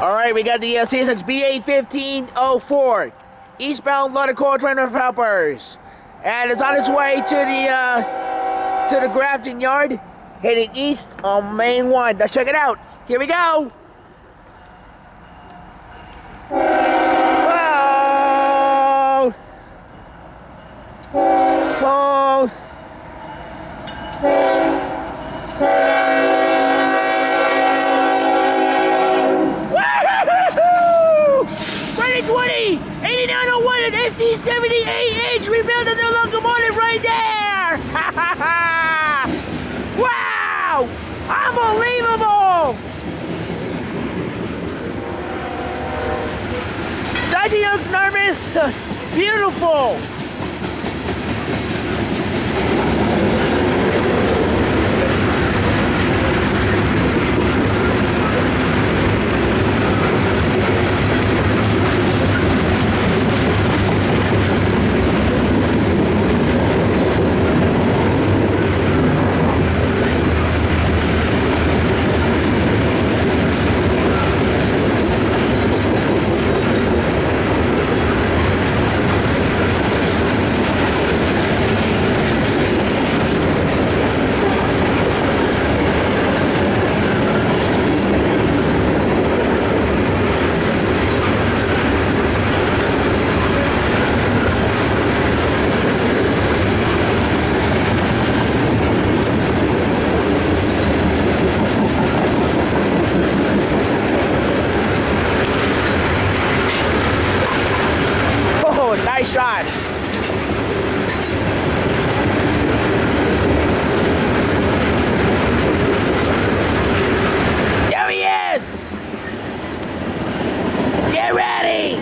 Alright, we got the CSX b815-04 eastbound locomotive train of helpers, and it's on its way to the grafton yard, heading east on main line. Let's check it out. Here we go. Whoa! Whoa! 8901 and SD78H rebuilding the locomotive right there! Wow! Unbelievable! Does he look nervous? Beautiful! Nice shot. There he is. Get ready.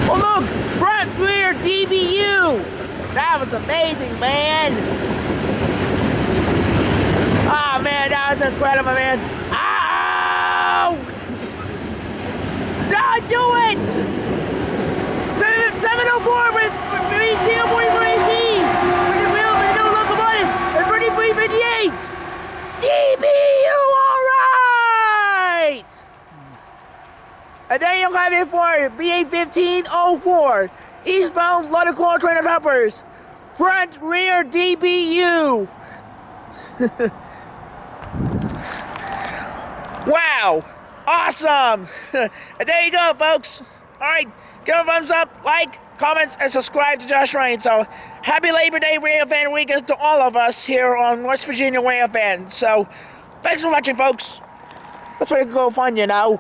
Oh look, front rear DBU. That was amazing, man. Oh man, that was incredible, man. Ow! Don't do it! 704 with Mauricio Mauricio with the wheel of the new locomotive and 3358. DBU, alright! And there you have it for b815-04 eastbound locomotive train of helpers. Front rear DBU. Wow! Awesome! And there you go, folks. Alright, give a thumbs up, like, comments, and subscribe to Josh Ryan. So, happy Labor Day Railfan weekend to all of us here on West Virginia Railfan. So, thanks for watching, folks. That's where you can go fun, you know.